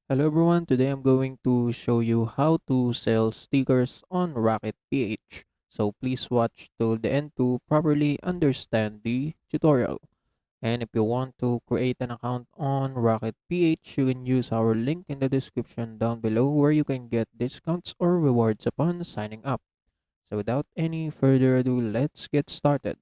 Hello everyone, today I'm going to show you how to sell stickers on Raket.PH. So please watch till the end to properly understand the tutorial. And if you want to create an account on Raket.PH, you can use our link in the description down below where you can get discounts or rewards upon signing up. So without any further ado, let's get started.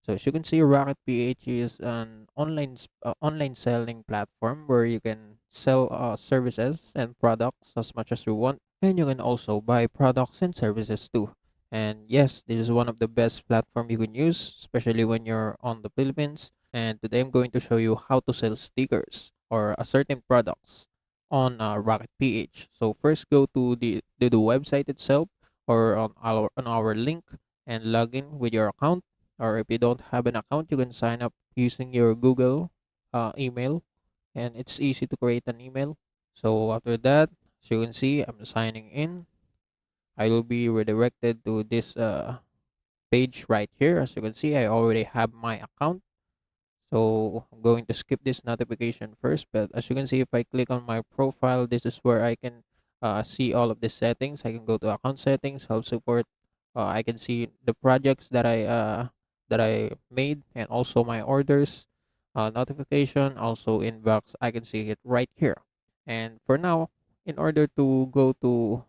So as you can see, Raket.PH is an online selling platform where you can sell services and products as much as you want, and you can also buy products and services too. And yes, this is one of the best platform you can use, especially when you're on the Philippines. And today I'm going to show you how to sell stickers or a certain products on Raket.PH. So first, go to the website itself or on our link and log in with your account, or if you don't have an account, you can sign up using your Google email, and it's easy to create an email. So after that, as you can see, I'm signing in. I will be redirected to this page right here. As you can see, I already have my account. So I'm going to skip this notification first, but as you can see, if I click on my profile, this is where I can see all of the settings. I can go to account settings, help support. I can see the projects that I made, and also my orders, notification, also inbox. I can see it right here. And for now, in order to go to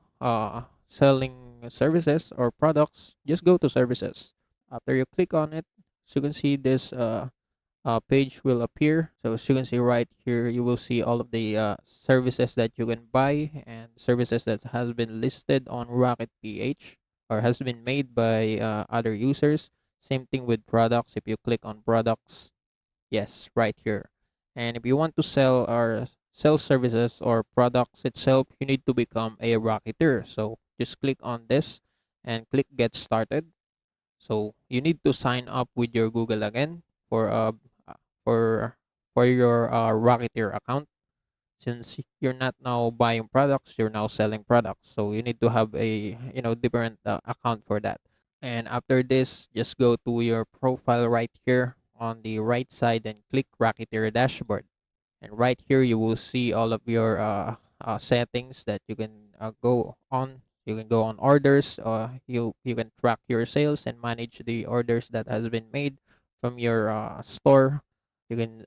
selling services or products, just go to services. After you click on it, so you can see this page will appear. So as you can see right here, you will see all of the services that you can buy and services that has been listed on Raket.PH or has been made by other users. Same thing with products. If you click on products, yes, right here. And if you want to sell services or products itself, you need to become a Rocketeer. So just click on this and click get started. So you need to sign up with your Google again for uh, for for your Rocketeer account, since you're not now buying products, you're now selling products. So you need to have a different account for that. And after this, just go to your profile right here on the right side and click Rocketeer dashboard. And right here you will see all of your settings that you can go on. You can go on orders. You can track your sales and manage the orders that has been made from your store. You can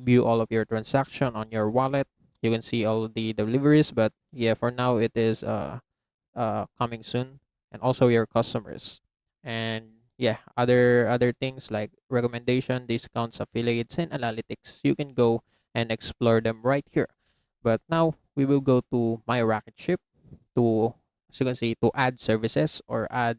view all of your transaction on your wallet. You can see all the deliveries, but yeah, for now it is coming soon. And also your customers, and yeah, other things like recommendation, discounts, affiliates, and analytics. You can go and explore them right here. But now we will go to my rocket ship to, as you can see, to add services or add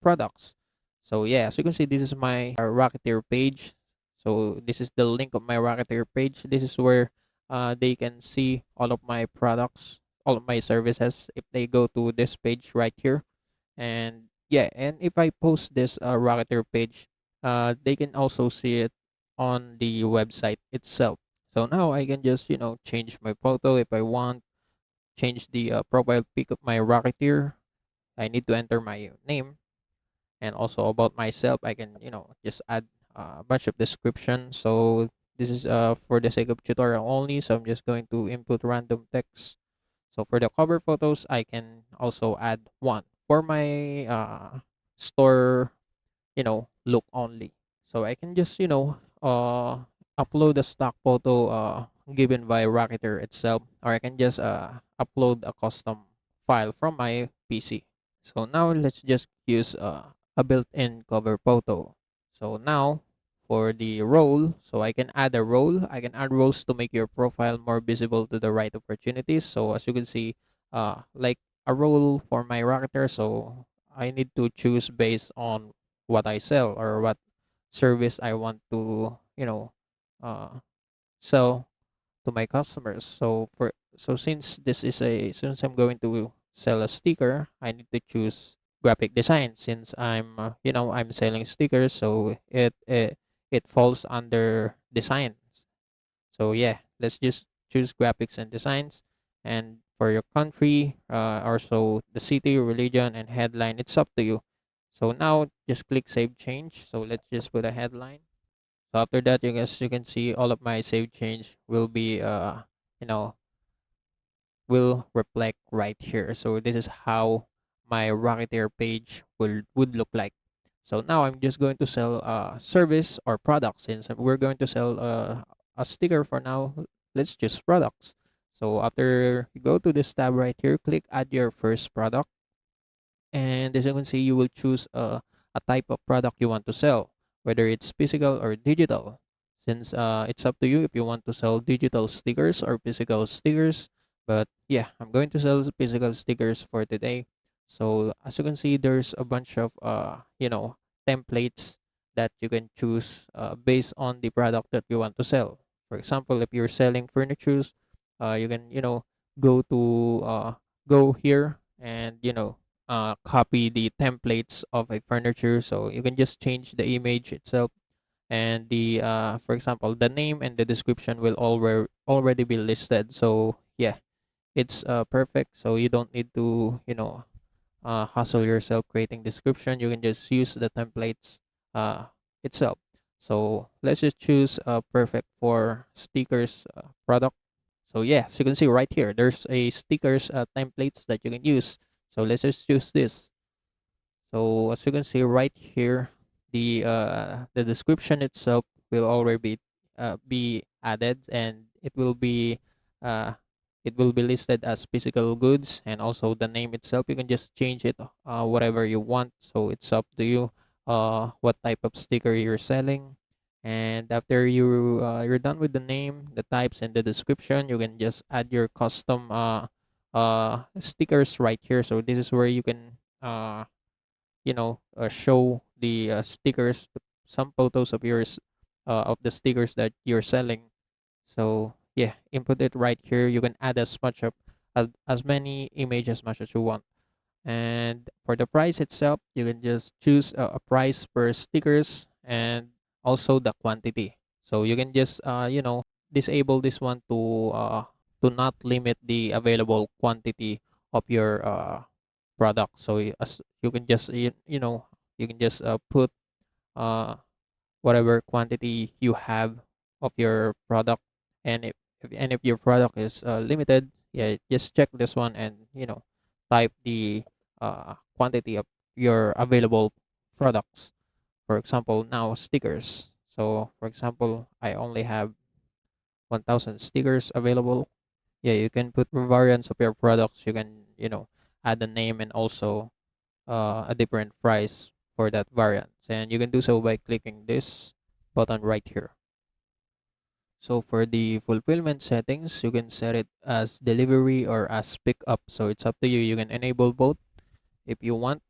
products. So yeah, as you can see, this is my Rocketeer page. So this is the link of my Rocketeer page. This is where they can see all of my products, all of my services if they go to this page right here. And yeah, and if I post this Rocketeer page, they can also see it on the website itself. So now I can just change my photo if I want, change the profile pic of my Rocketeer. I need to enter my name, and also about myself I can just add a bunch of description. So this is for the sake of tutorial only, so I'm just going to input random text. So for the cover photos, I can also add one for my store, look only. So I can just upload a stock photo given by Rocketeer itself, or I can just upload a custom file from my PC. So now let's just use a built-in cover photo. So now for the role, so I can add a role. I can add roles to make your profile more visible to the right opportunities. So as you can see, like a role for my Rocketeer, so I need to choose based on what I sell or what service I want to, uh, sell to my customers. So since I'm going to sell a sticker, I need to choose graphic design, since I'm selling stickers, so it falls under design. So yeah, let's just choose graphics and designs. And for your country, also the city, religion, and headline, it's up to you. So now just click save change. So let's just put a headline. So after that, you guys, you can see all of my save change will be you know will reflect right here. So this is how my Rocketeer page would look like. So now I'm just going to sell service or product. Since we're going to sell a sticker for now, let's choose products. So after you go to this tab right here, click add your first product, and as you can see, you will choose a type of product you want to sell, whether it's physical or digital. Since it's up to you if you want to sell digital stickers or physical stickers. But yeah, I'm going to sell physical stickers for today. So as you can see, there's a bunch of templates that you can choose based on the product that you want to sell. For example, if you're selling furnitures, you can go to go here and copy the templates of a furniture. So you can just change the image itself, and the for example, the name and the description will already be listed. So yeah, it's perfect. So you don't need to hustle yourself creating description. You can just use the templates uh itself. So let's just choose perfect for stickers product. So yeah, so you can see right here, there's a stickers templates that you can use. So let's just choose this. So as you can see right here, the description itself will already be added, and uh, it will be listed as physical goods, and also the name itself. You can just change it whatever you want. So it's up to you what type of sticker you're selling. And after you're done with the name, the types, and the description, you can just add your custom stickers right here. So this is where you can show the stickers, some photos of yours, of the stickers that you're selling. So yeah, input it right here. You can add as many images as much as you want. And for the price itself, you can just choose a price per stickers, and also the quantity. So you can just disable this one to not limit the available quantity of your product. So as you can just you can just put uh whatever quantity you have of your product. And if your product is limited, yeah, just check this one and type the quantity of your available products. For example, now stickers. So for example, I only have 1000 stickers available. Yeah, you can put variants of your products. You can add a name, and also a different price for that variant. And you can do so by clicking this button right here. So for the fulfillment settings, you can set it as delivery or as pickup. So it's up to you. You can enable both if you want.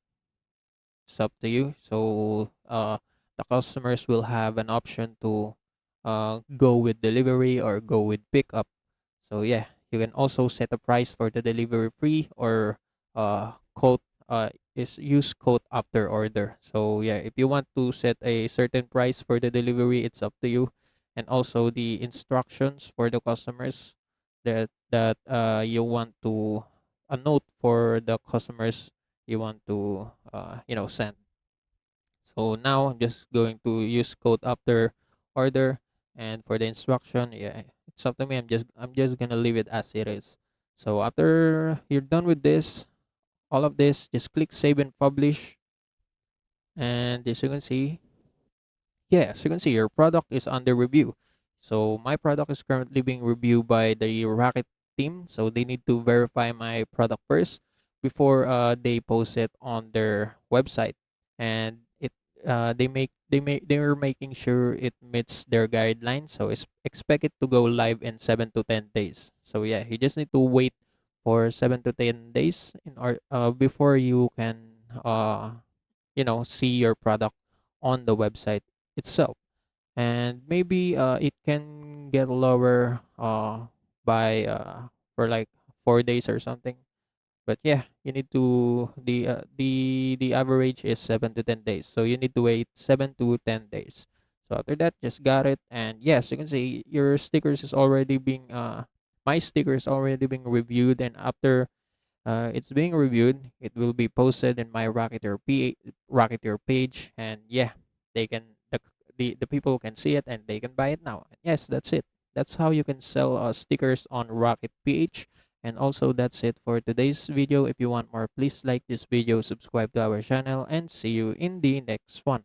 It's up to you. So the customers will have an option to go with delivery or go with pickup. So yeah, you can also set a price for the delivery fee, or quote is use quote after order. So yeah, if you want to set a certain price for the delivery, it's up to you. And also the instructions for the customers that you want to a note for the customers you want to send. So now I'm just going to use code after order, and for the instruction, yeah, it's up to me. I'm just gonna leave it as it is. So after you're done with this, all of this, just click save and publish, and as you can see, yeah, so you can see your product is under review. So my product is currently being reviewed by the Racket team. So they need to verify my product first before they post it on their website. And they're making sure it meets their guidelines. So it's expect it to go live in 7 to 10 days. So yeah, you just need to wait for 7 to 10 days before you can see your product on the website itself. And maybe it can get lower by for like 4 days or something. But yeah, you need to the average is 7 to 10 days, so you need to wait 7 to 10 days. So after that, just got it. And yes, you can see your stickers is already being my sticker is already being reviewed. And after it's being reviewed, it will be posted in my Rocketeer page. And yeah, they can the people can see it, and they can buy it now. And yes, that's it. That's how you can sell stickers on Rocket.PH. And also that's it for today's video. If you want more, please like this video, subscribe to our channel, and see you in the next one.